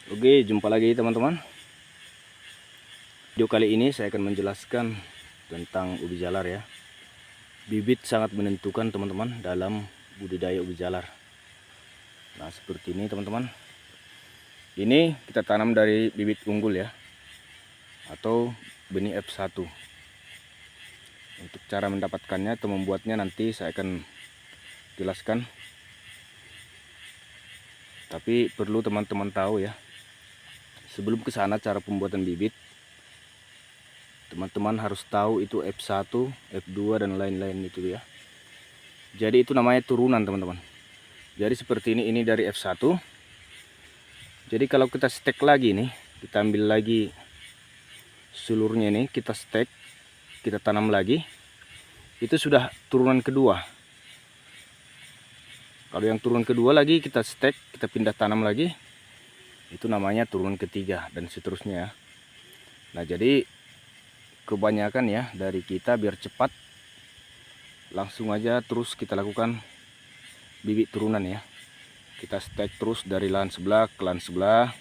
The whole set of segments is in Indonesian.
Oke, jumpa lagi teman-teman. Video kali ini saya akan menjelaskan tentang ubi jalar ya. Bibit sangat menentukan teman-teman dalam budidaya ubi jalar. Nah, seperti ini teman-teman. Ini kita tanam dari bibit unggul ya, atau benih F1. Untuk cara mendapatkannya atau membuatnya nanti saya akan jelaskan. Tapi perlu teman-teman tahu ya, sebelum ke sana cara pembuatan bibit, teman-teman harus tahu itu F1, F2 dan lain-lain itu ya. Jadi itu namanya turunan teman-teman. Jadi seperti ini dari F1. Jadi kalau kita stek lagi nih, kita ambil lagi sulurnya ini, kita stek, kita tanam lagi, itu sudah turunan kedua. Kalau yang turunan kedua lagi kita stek, kita pindah tanam lagi, itu namanya turunan ketiga dan seterusnya ya. Nah, jadi kebanyakan ya dari kita biar cepat, langsung aja terus kita lakukan bibit turunan ya. Kita stek terus dari lahan sebelah ke lahan sebelah,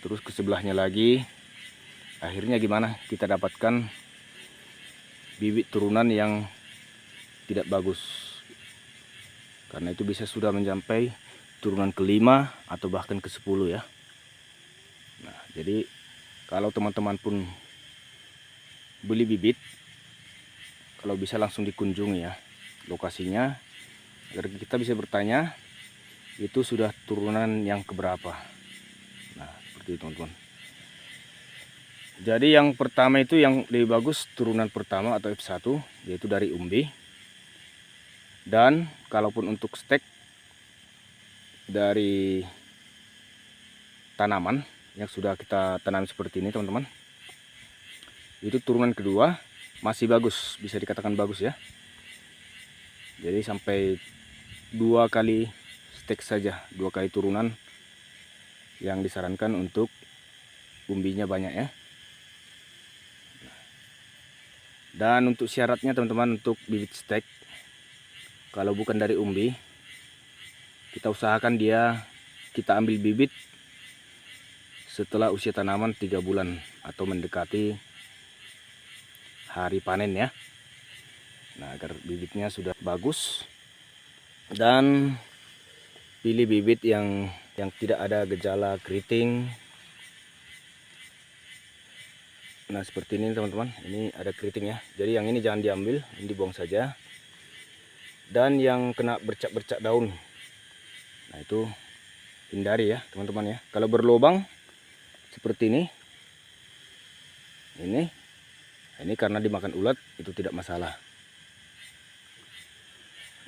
terus ke sebelahnya lagi. Akhirnya gimana? Kita dapatkan bibit turunan yang tidak bagus. Karena itu bisa sudah mencapai turunan ke-5 atau bahkan ke-10 ya. Nah, jadi kalau teman-teman pun beli bibit, kalau bisa langsung dikunjungi ya lokasinya, agar kita bisa bertanya itu sudah turunan yang keberapa. Nah, seperti itu teman-teman. Jadi yang pertama itu yang lebih bagus turunan pertama atau F1, yaitu dari umbi. Dan kalaupun untuk stek dari tanaman yang sudah kita tanam seperti ini teman-teman, itu turunan kedua masih bagus, bisa dikatakan bagus ya. Jadi sampai 2 kali stek saja, 2 kali turunan yang disarankan untuk umbinya banyak ya. Dan untuk syaratnya teman-teman, untuk bibit stek, kalau bukan dari umbi, kita usahakan kita ambil bibit setelah usia tanaman 3 bulan atau mendekati hari panen ya. Nah, agar bibitnya sudah bagus, dan pilih bibit yang tidak ada gejala keriting. Nah, seperti ini teman-teman, ini ada keriting ya. Jadi yang ini jangan diambil, ini dibuang saja. Dan yang kena bercak-bercak daun, nah itu hindari ya teman-teman ya. Kalau berlubang seperti ini karena dimakan ulat, itu tidak masalah.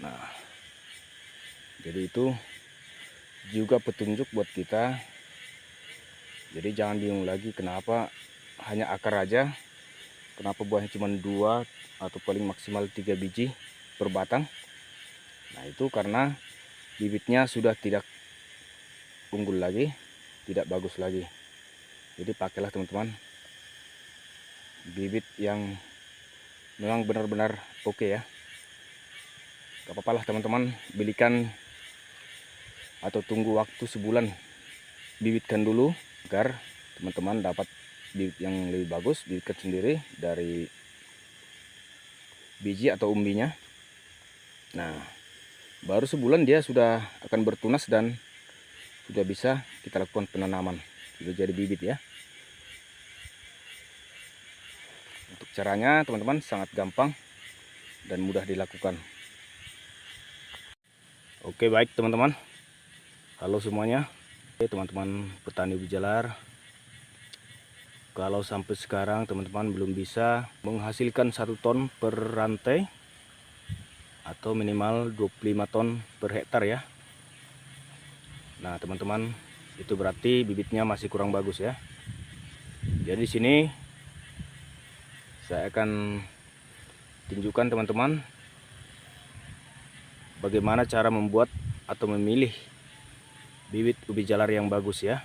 Nah, jadi itu juga petunjuk buat kita. Jadi jangan bingung lagi kenapa hanya akar aja, kenapa buahnya cuma 2 atau paling maksimal 3 biji per batang. Nah, itu karena bibitnya sudah tidak unggul lagi, tidak bagus lagi. Jadi pakailah teman-teman bibit yang memang benar-benar oke ya. Gak apa-apa lah teman-teman, belikan atau tunggu waktu sebulan, bibitkan dulu agar teman-teman dapat bibit yang lebih bagus, bibitkan sendiri dari biji atau umbinya. Nah, baru sebulan dia sudah akan bertunas dan sudah bisa kita lakukan penanaman, sudah jadi bibit ya. Untuk caranya teman-teman sangat gampang dan mudah dilakukan. Oke, baik teman-teman, halo semuanya. Teman-teman petani ubi jalar, kalau sampai sekarang teman-teman belum bisa menghasilkan 1 ton per rantai atau minimal 25 ton per hektar ya. Nah teman-teman, itu berarti bibitnya masih kurang bagus ya. Jadi di sini saya akan tunjukkan teman-teman bagaimana cara membuat atau memilih bibit ubi jalar yang bagus ya.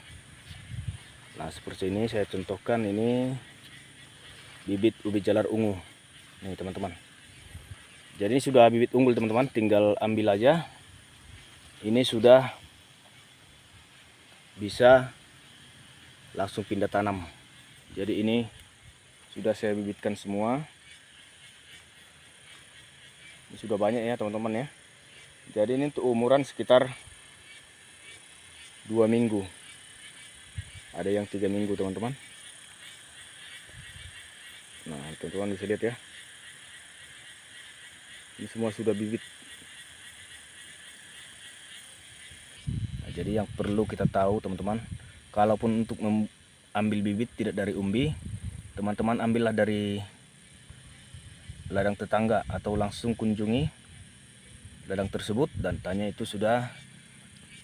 Nah, seperti ini saya contohkan, ini bibit ubi jalar ungu nih teman-teman. Jadi ini sudah bibit unggul teman-teman, tinggal ambil aja. Ini sudah bisa langsung pindah tanam. Jadi ini sudah saya bibitkan semua. Ini sudah banyak ya teman-teman ya. Jadi ini untuk umuran sekitar 2 minggu. Ada yang 3 minggu teman-teman. Nah teman-teman bisa lihat ya. Ini semua sudah bibit. Nah, jadi yang perlu kita tahu teman-teman, kalaupun untuk mengambil bibit tidak dari umbi, teman-teman ambillah dari ladang tetangga atau langsung kunjungi ladang tersebut dan tanya itu sudah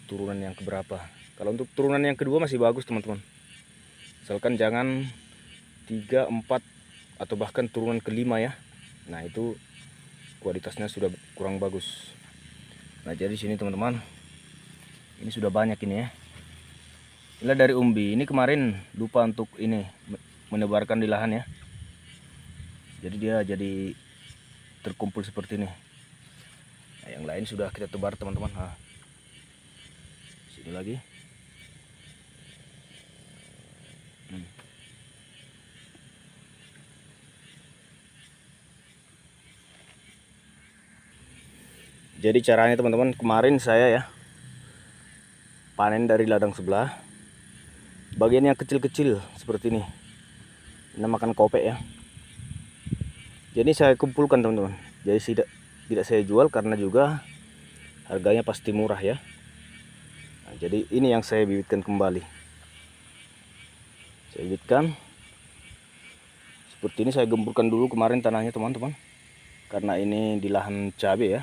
turunan yang keberapa. Kalau untuk turunan yang kedua masih bagus teman-teman. Misalkan jangan 3, 4 atau bahkan turunan kelima ya. Nah itu kualitasnya sudah kurang bagus. Nah jadi sini teman-teman, ini sudah banyak ini ya. Inilah dari umbi. Ini kemarin lupa untuk ini menebarkan di lahan ya. Jadi dia jadi terkumpul seperti ini. Nah, yang lain sudah kita tebar teman-teman. Nah, sini lagi. Jadi caranya teman-teman, kemarin saya ya panen dari ladang sebelah. Bagian yang kecil-kecil seperti ini. Namakan kopek ya. Jadi saya kumpulkan teman-teman. Jadi tidak saya jual karena juga harganya pasti murah ya. Nah, jadi ini yang saya bibitkan kembali. Saya bibitkan. Seperti ini saya gemburkan dulu kemarin tanahnya teman-teman. Karena ini di lahan cabai ya.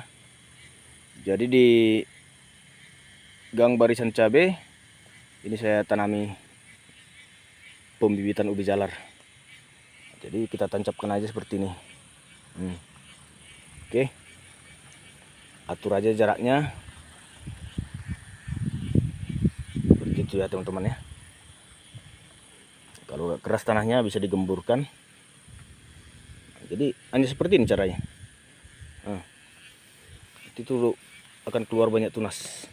Jadi di gang barisan cabai ini saya tanami pembibitan ubi jalar. Jadi kita tancapkan aja seperti ini. Oke. Atur aja jaraknya. Seperti itu ya teman-teman ya. Kalau keras tanahnya bisa digemburkan. Jadi hanya seperti ini caranya. Nah, itu akan keluar banyak tunas.